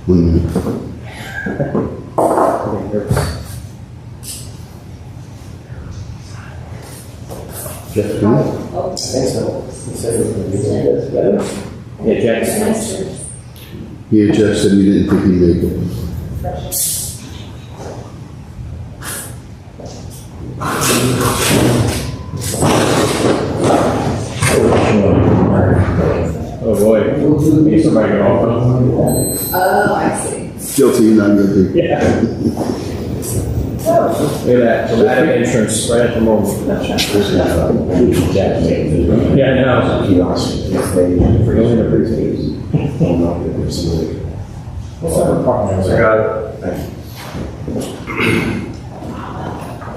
1 minute. Jeff, do I think so. Yeah, Jackson. Yeah, Jeff said he didn't think he'd make it. Oh boy, need somebody to go off. Oh, I see. Guilty, not guilty. Yeah. Look at that, dramatic entrance right at the moment. Yeah, I know. He asked if they really appreciate it. Don't know if there's somebody.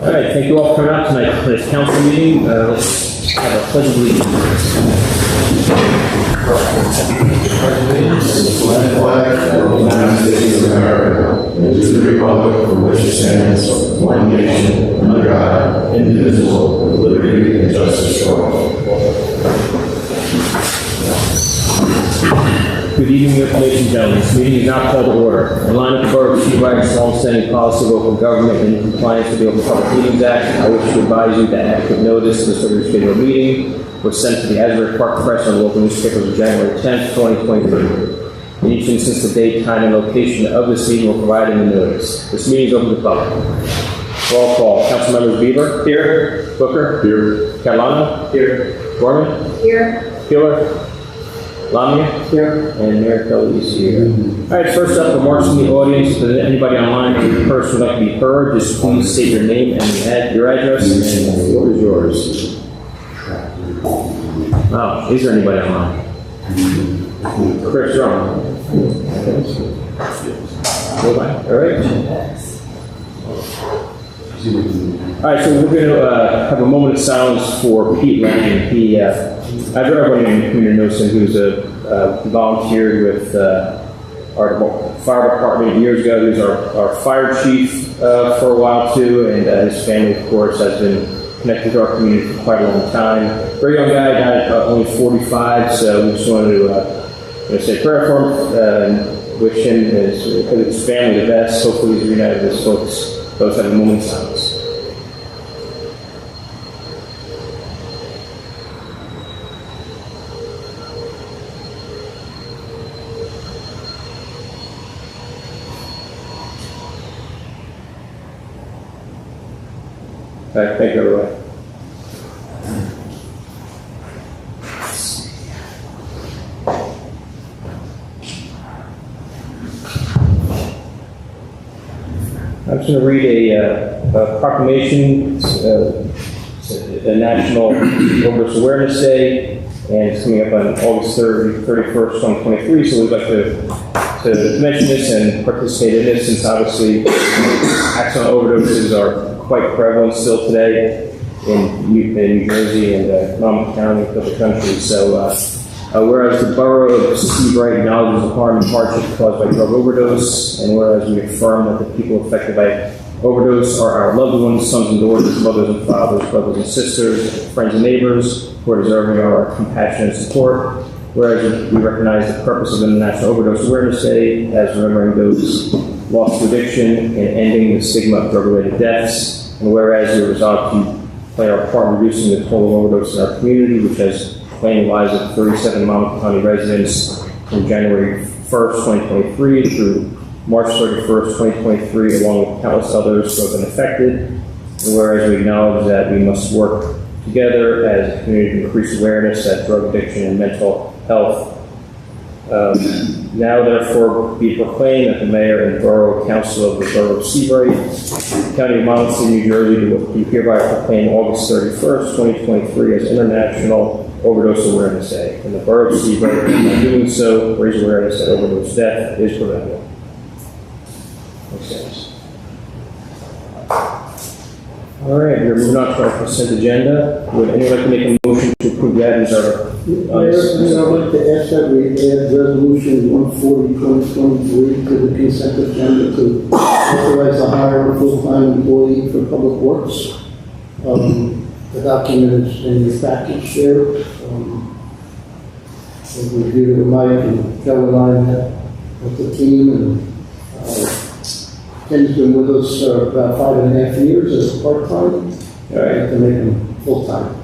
All right, thank you all for coming out tonight for this council meeting. Let's have a pledge of allegiance. Flag of the United States of America, and to the republic for which it stands, one nation, under God, indivisible, with liberty and justice for all. Good evening, ladies and gentlemen. This meeting is now called to order. In line with the Borough Chief Wright's long-standing policy of open government and in compliance with the Open Public Meetings Act, I wish to advise you that adequate notice of this regularly scheduled meeting was sent to the Asbury Park Press and local newspapers on January 10th, 2023. In each instance, the date, time, and location of this meeting were provided in the notice. This meeting is open to the public. Roll call. Council members Bieber. Here. Booker. Here. Catalano. Here. Gorman. Here. Keeler. Lamia. Here. And Mayor Kelly is here. All right, first up, remarks from the audience. If there's anybody online or person would like to be heard, just please state your name and your address, and the floor is yours. Oh, is there anybody online? Chris, you're on. All right. All right, so we're going to have a moment of silence for Pete Lang. He, I've heard everyone in the community knows him, who's a volunteer with our fire department years ago. He was our fire chief for a while too, and his family, of course, has been connected to our community for quite a long time. Very young guy, died at only 45, so we just wanted to say a prayer for him and wish him and his family the best. Hopefully he's reunited with his folks. Those have a moment of silence. All right, thank you, everybody. I'm just going to read a proclamation, the National Overdose Awareness Day, and it's coming up on August 31st, 2023, so we'd like to mention this and participate in this, since obviously accidental overdoses are quite prevalent still today in New Jersey and Monmouth County and the country. So whereas the Borough of Seabright acknowledges the harm and hardship caused by drug overdose, and whereas we affirm that the people affected by overdose are our loved ones, sons and daughters, mothers and fathers, brothers and sisters, friends and neighbors, who are deserving of our compassion and support. Whereas we recognize the purpose of the National Overdose Awareness Day as remembering those lost to addiction and ending the stigma of drug-related deaths. And whereas we resolve to play our part in reducing the total overdose in our community, which has claimed the lives of 37 Monmouth County residents from January 1st, 2023 through March 31st, 2023, along with countless others who have been affected. And whereas we acknowledge that we must work together as a community to increase awareness that drug addiction and mental health. Now, therefore, be proclaimed that the Mayor and Borough Council of the Borough of Seabright, County of Monmouth, New Jersey, do hereby proclaim August 31st, 2023 as International Overdose Awareness Day. And the Borough of Seabright, by doing so, raise awareness that overdose death is preventable. Makes sense. All right, we're moving on to our consent agenda. Would anyone like to make a motion to approve that as our... Mayor, I'd like to ask that we add resolution 140/2023 to the consent agenda to authorize the hire of a full-time employee for public works. The document is in your package there. We reviewed it with Mike and Kelly and I with the team, and Ken's been with us about 5.5 years as part-time. All right. To make him full-time.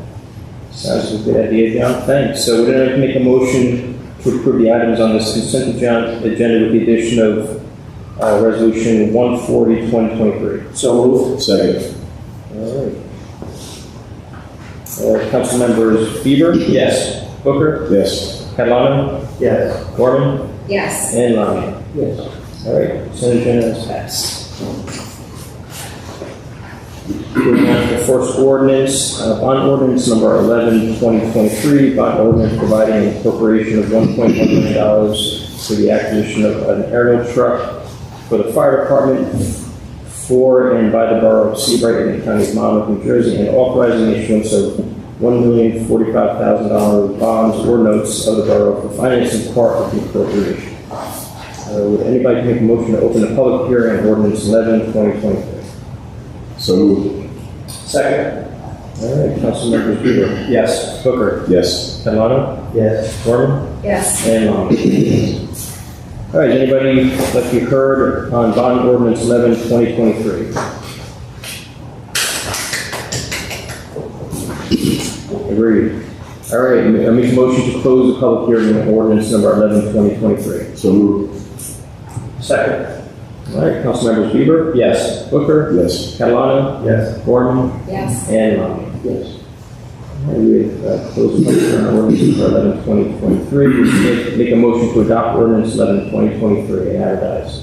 Sounds like a good idea, John. Thanks. So we're going to make a motion to approve the items on this consent agenda with the addition of Resolution 140, 2023. So moved. Second. All right. Council members Bieber? Yes. Booker? Yes. Catalano? Yes. Gorman? Yes. And Lamy. Yes. All right, consent agenda is passed. Moving on to the first ordinance, bond ordinance number 11, 2023, bond ordinance providing an appropriation of $1.1 million for the acquisition of an aerial truck for the fire department for and by the Borough of Seabright in the County of Monmouth, New Jersey, and authorizing the issuance of $1,045,000 bonds or notes of the borough for financing part of the appropriation. Would anybody make a motion to open a public hearing on ordinance 11, 2023? So moved. Second. All right, council members Bieber? Yes. Booker? Yes. Catalano? Yes. Gorman? Yes. And Lamy. All right, anybody like you heard on bond ordinance 11, 2023? Agreed. All right, I make a motion to close the public hearing on ordinance number 11, 2023. So moved. Second. All right, council members Bieber? Yes. Booker? Yes. Catalano? Yes. Gorman? Yes. And Lamy. Yes. We close the public hearing on ordinance number 11, 2023. Make a motion to adopt ordinance 11, 2023 and advertise.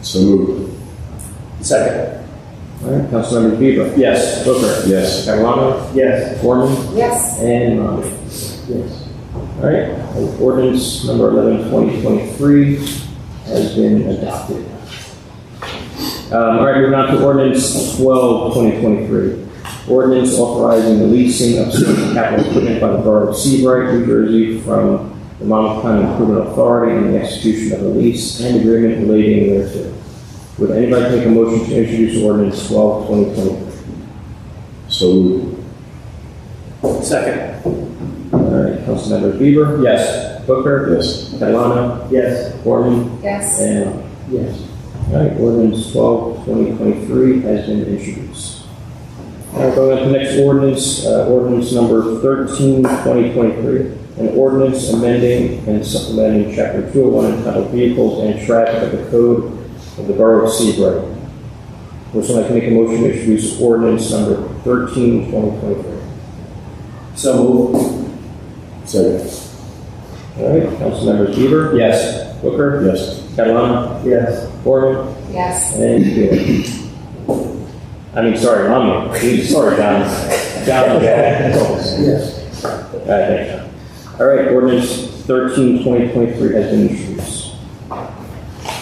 So moved. Second. All right, Councilmembers Bieber. Yes. Booker. Yes. Catalano. Yes. Gorman. Yes. And Lamy. Yes. All right, ordinance number 11, 2023 has been adopted. All right, moving on to ordinance 12, 2023. Ordinance authorizing the leasing of certain capital equipment by the Borough of Seabright, New Jersey, from the Monmouth County Improvement Authority and the execution of a lease and agreement relating thereto. Would anybody make a motion to introduce ordinance 12, 2023? So moved. Second. All right, Councilmembers Bieber. Yes. Booker. Yes. Catalano. Yes. Gorman. Yes. And Yes. all right, ordinance 12, 2023 has been introduced. Now going on to the next ordinance, ordinance number 13, 2023, an ordinance amending and supplementing Chapter 201 entitled Vehicles and Traffic of the Code of the Borough of Seabright. Would someone like to make a motion to introduce ordinance number 13, 2023? So moved. Second. All right, Councilmembers Bieber. Yes. Booker. Yes. Catalano. Yes. Gorman. Yes. And Taylor. Sorry, Lamy. Sorry, John. John, Yes. all right, thanks, John. All right, ordinance 13, 2023 has been introduced.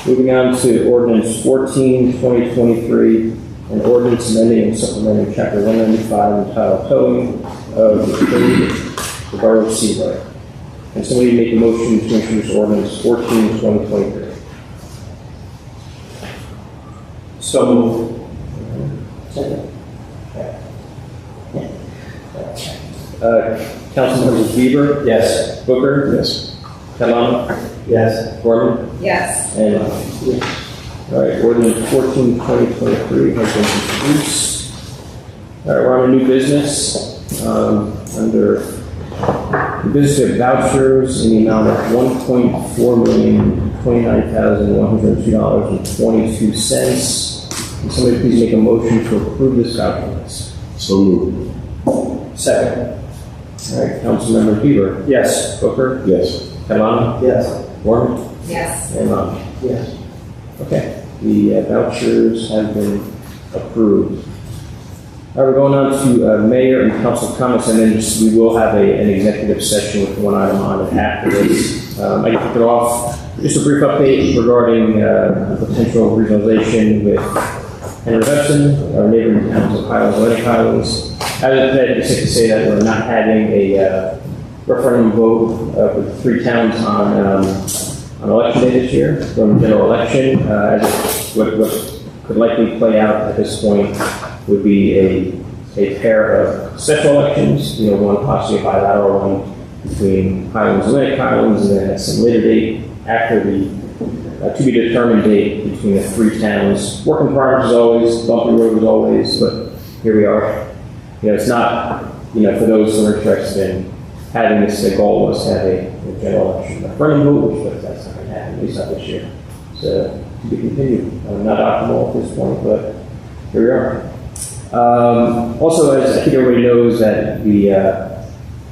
Moving on to ordinance 14, 2023, an ordinance amending and supplementing Chapter 195 entitled Towing of the Code of the Borough of Seabright. Can somebody make a motion to introduce ordinance 14, 2023? So moved. Second. Councilmembers Bieber. Yes. Booker. Yes. Catalano. Yes. Gorman. Yes. And Yes. all right, ordinance 14, 2023 has been introduced. All right, we're on a new business, under the business of vouchers in the amount of $1,429,102.22. Can somebody please make a motion to approve this voucher list? So moved. Second. All right, Councilmember Bieber. Yes. Booker. Yes. Catalano. Yes. Gorman. Yes. And Lamy. Yes. Okay, the vouchers have been approved. All right, we're going on to mayor and council comments, and then we will have an executive session with one item on it after this. I can kick it off. Just a brief update regarding potential regionalization with Henry Hudson, our neighboring towns of Highlands and Atlantic Highlands. As of today, it's safe to say that we're not having a referendum vote for the three towns on election day this year, from general election. As what could likely play out at this point would be a pair of special elections, one possibly bilateral one between Highlands and Atlantic Highlands, and then at some later date after the to be determined date between the three towns. Work in progress as always, bumpy road as always, but here we are. It's not, for those who are interested in having this, the goal was to have a general election referendum vote, but that's not going to happen, at least not this year. So, to be continued. Not optimal at this point, but here we are. Also, as I think everybody knows, that the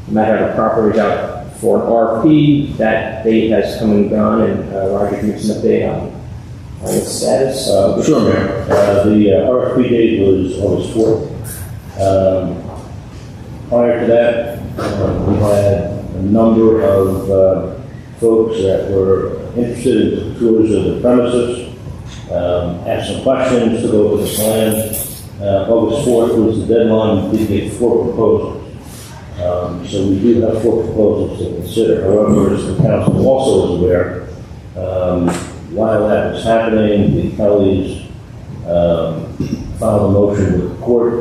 matter of the property is out for an RFP. That date has come and gone, and Roger can give us an update on its status. Sure, Mayor. The RFP date was August 4th. Prior to that, we had a number of folks that were interested in tours of the premises, asked some questions to go over the plan. August 4th was the deadline. We did get 4 proposals. So we do have 4 proposals to consider. However, as the council also is aware, while that was happening, the Kellys filed a motion with the court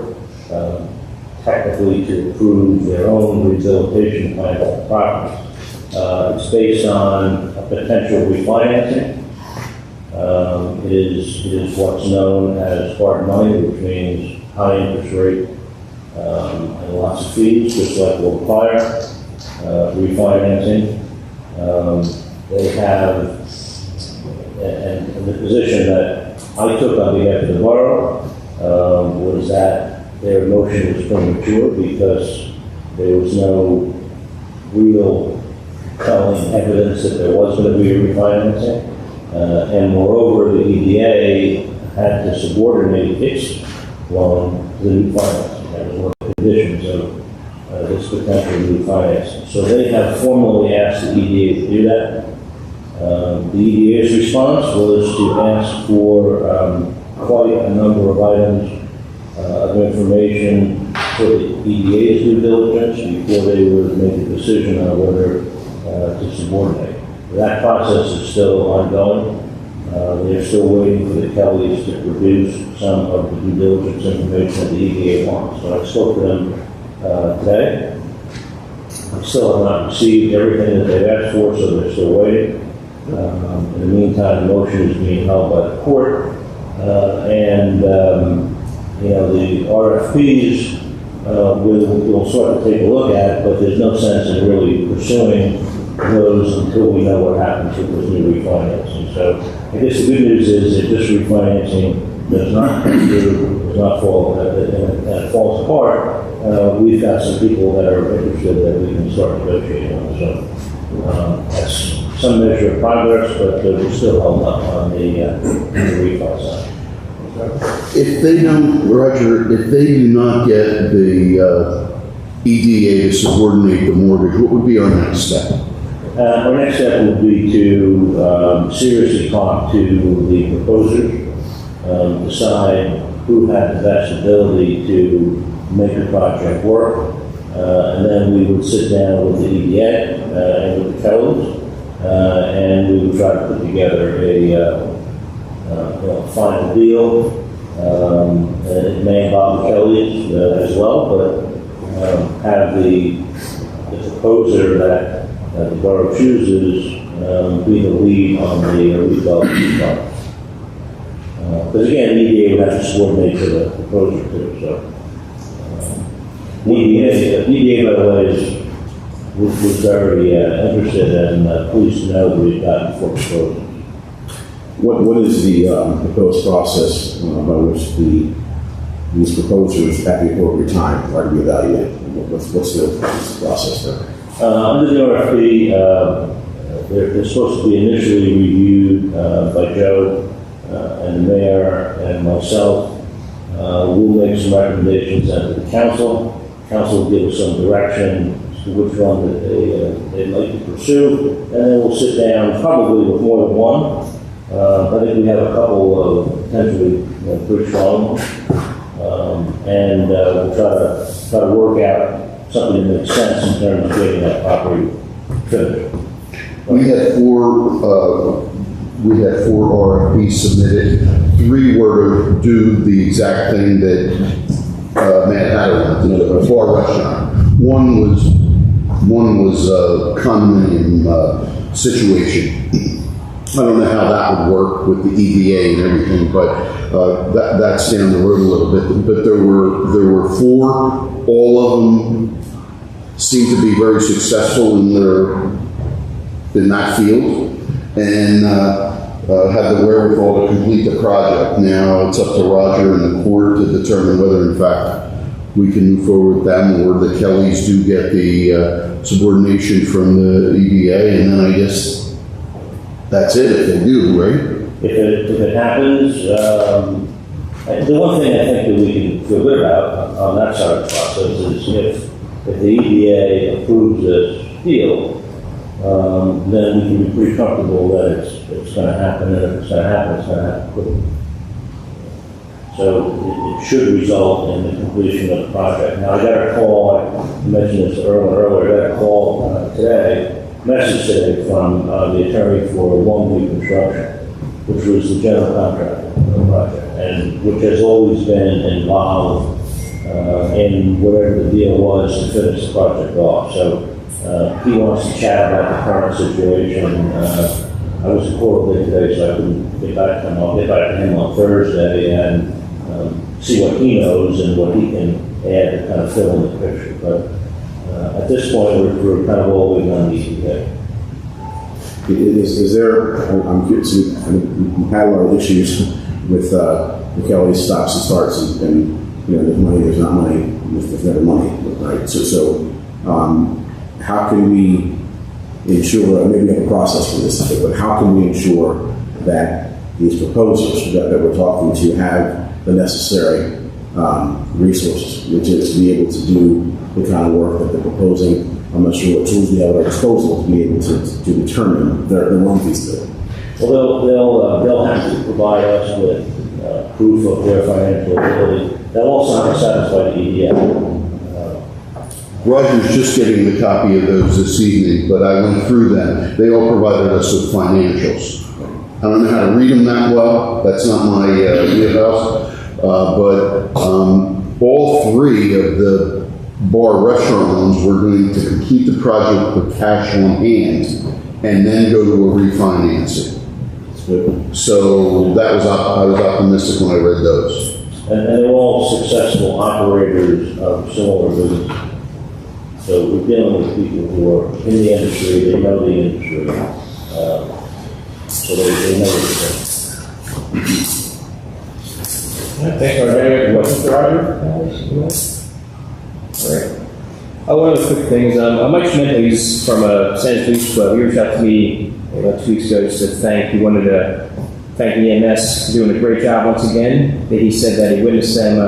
technically to approve their own rehabilitation plan for the property. It's based on a potential refinancing. It is what's known as hard money, which means high interest rate and lots of fees, just like will require refinancing. They have, and the position that I took on behalf of the borough was that their motion was premature because there was no real compelling evidence that there was going to be a refinancing. And moreover, the EDA had to subordinate its loan to the new financing. That was one of the conditions of this potential new financing. So they have formally asked the EDA to do that. The EDA's response was to ask for quite a number of items of information for the EDA's due diligence before they would make a decision on whether to subordinate. That process is still ongoing. They're still waiting for the Kellys to produce some of the due diligence information that the EDA wants. So I spoke to them today. I still have not received everything that they've asked for, so they're still waiting. In the meantime, the motion is being held by the court, and the RFPs we'll sort of take a look at, but there's no sense in really pursuing those until we know what happens with this new refinancing. So I guess the good news is that this refinancing does not come through, does not fall, and it falls apart. We've got some people that are interested that we can start negotiating on. So that's some measure of progress, but we're still held up on the refi side. If they don't, Roger, if they do not get the EDA to subordinate the mortgage, what would be our next step? Our next step would be to seriously talk to the proposers, decide who had the best ability to make the project work, and then we would sit down with the EDA and with the Kellys, and we would try to put together a final deal. It may involve the Kellys as well, but have the proposer that the borough chooses be the lead on the redevelopment project. Because again, the EDA would have to subordinate to the proposer too. So the EDA, by the way, was very interested and pleased to know that we've gotten 4 proposals. What is the proposed process by which these proposers at the appropriate time are to be evaluated? What's the process there? Under the RFP, they're supposed to be initially reviewed by Joe and the mayor and myself. We'll make some recommendations to the council. Council will give us some direction as to which one that they'd like to pursue, and then we'll sit down probably with more than one. I think we have a couple of potentially pretty strong, and we'll try to work out something that makes sense in terms of getting that property finished. We had 4 RFPs submitted. 3 were to do the exact thing that Matt Hatter wanted, a bar restaurant. One was a condominium situation. I don't know how that would work with the EDA and everything, but that's down the road a little bit. But there were 4. All of them seem to be very successful in that field, and have the wherewithal to complete the project. Now it's up to Roger and the court to determine whether, in fact, we can move forward with them, or the Kellys do get the subordination from the EDA, and then I guess that's it if they do, right? If it happens, the one thing I think that we can feel good about on that side of the process is if the EDA approves this deal, then we can be pretty comfortable that it's going to happen, and if it's going to happen, it's going to happen quickly. So it should result in the completion of the project. Now, I got a call, I mentioned this earlier, I got a call message today from the attorney for Longview Construction, which was the general contractor of the project, and which has always been involved in whatever the deal was to finish the project off. So he wants to chat about the current situation. I was in court today, so I couldn't get back to him. I'll get back to him on Thursday and see what he knows and what he can add to kind of fill in the picture. But at this point, we're kind of all we've done these days. Is there, I'm curious, we've had a lot of issues with Kelly's stops and starts, and there's money, there's not money, there's never money, right? So how can we ensure, maybe we have a process for this, but how can we ensure that these proposers that we're talking to have the necessary resources, which is to be able to do the kind of work that they're proposing? I'm not sure what tools we have at our disposal to be able to determine their loan fees. Well, they'll have to provide us with proof of their financial ability. They'll also have to satisfy the EDA. Roger's just getting the copy of those this evening, but I went through them. They all provided us with financials. I don't know how to read them that well. That's not my wheelhouse. But all 3 of the bar restaurant loans were going to complete the project with cash on hand and then go to a refinancing. So I was optimistic when I read those. And they're all successful operators of similar businesses. So we're dealing with people who are in the industry, they know the industry, so they know what they're doing. Thanks, Roger. Questions for Roger? All right. One of the quick things, Mike Schmidt, he's from San Police Club. He reached out to me about 2 weeks ago just to thank. He wanted to thank the EMS for doing a great job once again. He said that he witnessed them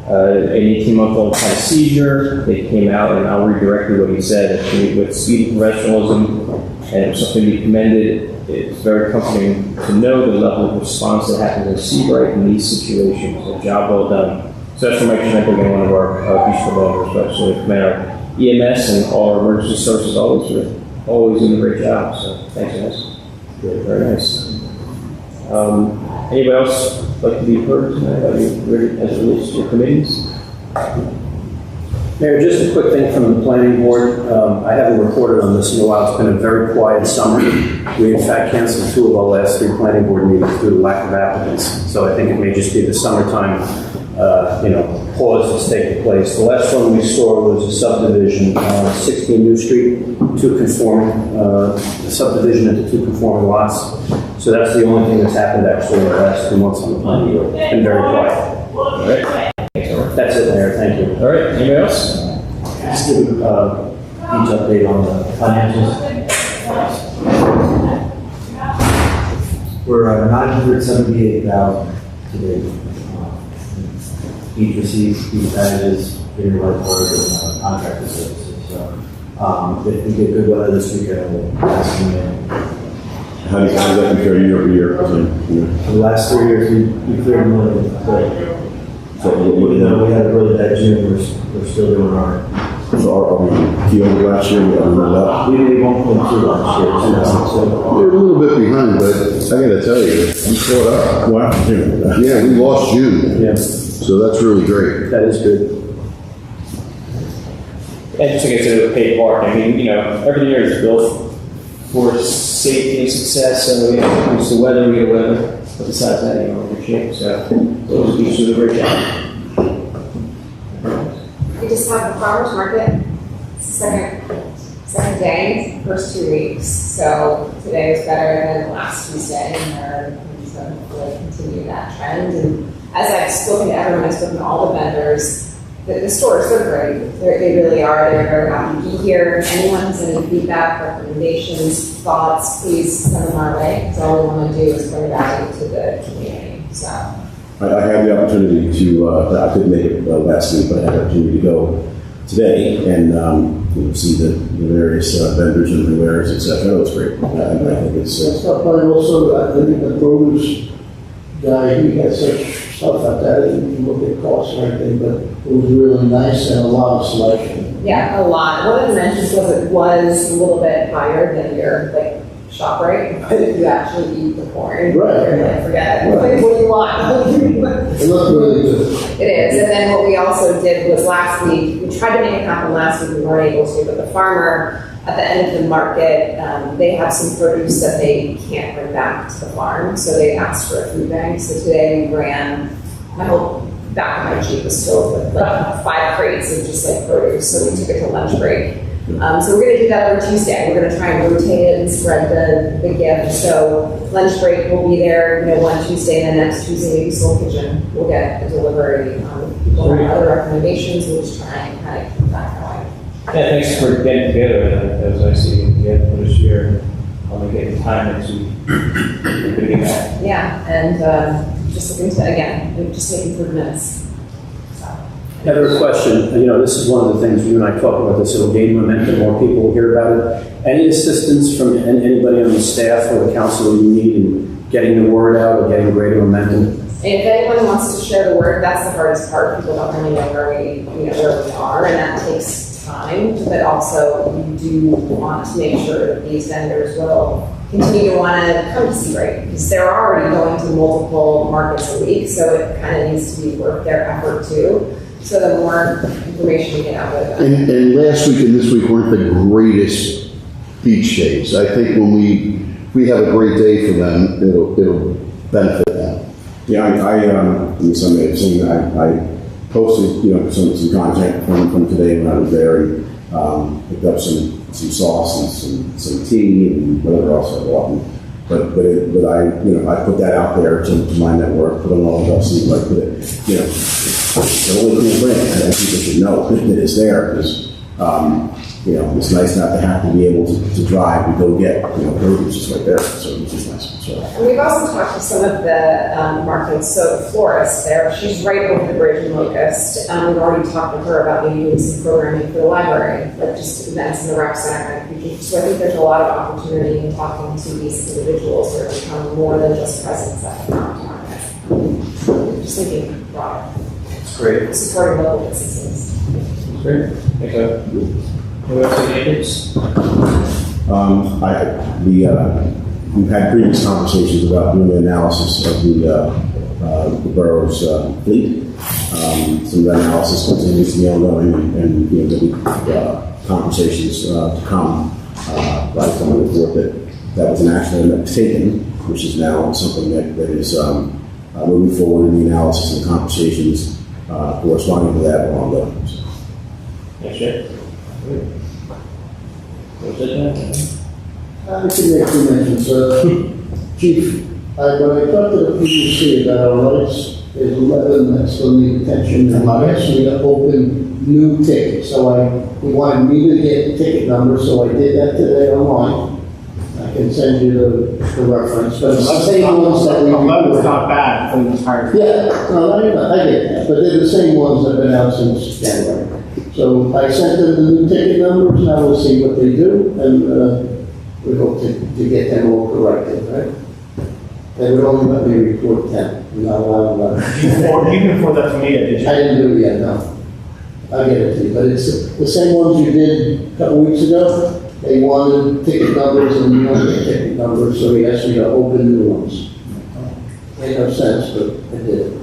an 18-month-old had a seizure. They came out, and I'll read directly what he said. With speed professionalism, and it was something he commended. It's very comforting to know the level of response that happens in Seabright in these situations. A job well done. So that's from Mike Schmidt, again, one of our beach club owners, but so we commend our EMS and all our emergency services always doing a great job. So thanks, guys. Very nice. Anybody else like to be heard tonight? Are you ready as it relates to your committees? Mayor, just a quick thing from the planning board. I haven't reported on this in a while. It's been a very quiet summer. We, in fact, canceled 2 of our last 3 planning board meetings due to lack of applicants. So I think it may just be the summertime, pause that's taking place. The last one we saw was a subdivision, 16 New Street, 2 conforming, subdivision into 2 conforming lots. So that's the only thing that's happened actually in the last 2 months on the planning board. It's been very quiet. All right. That's it, Mayor. Thank you. All right. Anybody else? Just give each update on the financials. We're $978,000 today. Each receives each packages, getting right work and contractor services. So if we get good weather this weekend, we'll pass them in. How does that compare year over year? For the last 3 years, we cleared $1 million. So even though we had a really bad June, we're still doing all right. So are we key over last year? We got up. We did 1.2 last year. So We're a little bit behind, but I gotta tell you, we caught up. Well, after June. Yeah, we lost June. Yeah, So that's really great. that is good. And just to get to the paid parking, I mean, every year is built for safety and success, so when it comes to weather, we get weather. But besides that, you know, we're in shape, so those keeps doing a great job. We just had the farmer's market, second day, first 2 weeks. So today was better than last Tuesday, and we're going to hopefully continue that trend. And as I've spoken to everyone, I've spoken to all the vendors, the stores, they're great. They really are. They're very happy to be here. If anyone has any feedback, recommendations, thoughts, please send them our way. Because all we want to do is bring value to the community. So. I had the opportunity to, I couldn't make it last week, but I had the opportunity to go today and see the various vendors and wares, etc. It was great. I think it's. That's not probably also, I think the produce guy, he had such stuff like that, I didn't look at costs or anything, but it was really nice and a lot of selection. Yeah, a lot. One of the mentions was it was a little bit higher than your shop rate. If you actually eat the corn, Right. you're like, forget it. Right. What do you want? It looked really good. It is. And then what we also did was last week, we tried to make it happen last week, we weren't able to, but the farmer at the end of the market, they have some produce that they can't bring back to the farm, so they asked for a food bank. So today we ran, my whole back of my Jeep was filled with 5 crates of just produce, so we took it to lunch break. So we're going to do that over Tuesday. We're going to try and rotate it and spread the gift. So lunch break will be there, one Tuesday, and then next Tuesday maybe Soul Kitchen will get a delivery. People have other recommendations. We'll just try and kind of keep that going. Yeah, thanks for getting together. That was nice to get together this year. I'm getting time next week. Yeah, and just looking to, again, just make improvements. Another question, this is one of the things you and I talked about this, it'll gain momentum, more people will hear about it. Any assistance from anybody on the staff or the council you need in getting the word out or getting greater momentum? And if anyone wants to share the word, that's the hardest part. People don't really know where we are, and that takes time. But also, you do want to make sure that these vendors will continue to want to come to Seabright, because they're already going to multiple markets a week, so it kind of needs to be worth their effort too. So the more information you get out of it. And last week and this week weren't the greatest beach days. I think when we have a great day for them, it'll benefit them. Yeah, some may have seen, I posted, some content from today when I was there, and picked up some sauce and some tea and whatever else I bought. But I put that out there to my network, put on all the see like put it, the only cool thing, and people should know that it's there because it's nice not to have to be able to drive and go get produce just right there. So it's just nice. So. And we've also talked to some of the markets. So the florist there, she's right over the bridge in Locust. We've already talked to her about maybe doing some programming for the library, like just events in the rec center. So I think there's a lot of opportunity in talking to these individuals who are becoming more than just presence at the farmers market. Just thinking broader. That's great. Supporting local businesses. Great. Thank you. Anyone else have any We've had previous conversations about doing an analysis of the borough's fleet. Some of that analysis continues to be ongoing, and there'll be conversations to come. By the time of the report that was an action that was taken, which is now something that is moving forward in the analysis and conversations corresponding to that are ongoing. So. Yes, sir. What was it? I can make 2 mentions. Chief, when I talked to the PUC about our rights, there's 11 that still need attention, and I asked me to open new tickets. So he wanted me to get ticket numbers, so I did that today online. I can send you the reference, but it's the same ones that we. 11 is not bad for this hard. Yeah, no, I get that, but they're the same ones that have been out since January. So I sent them the new ticket numbers, now we'll see what they do, and we hope to get them all corrected, right? They would only let me report 10, not allow 11. You can forward that to me, did you? I didn't do it yet, no. I'll get it to you, but it's the same ones you did a couple weeks ago. They wanted ticket numbers and you wanted the ticket numbers, so he asked me to open new ones. Made no sense, but I did it.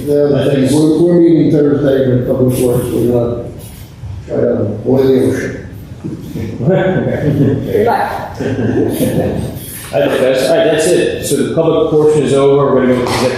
The other thing, we're meeting Thursday with Public Works. We're going to try to boil the ocean. Good luck. All right, that's it. So the public portion is over. We're going to go to executive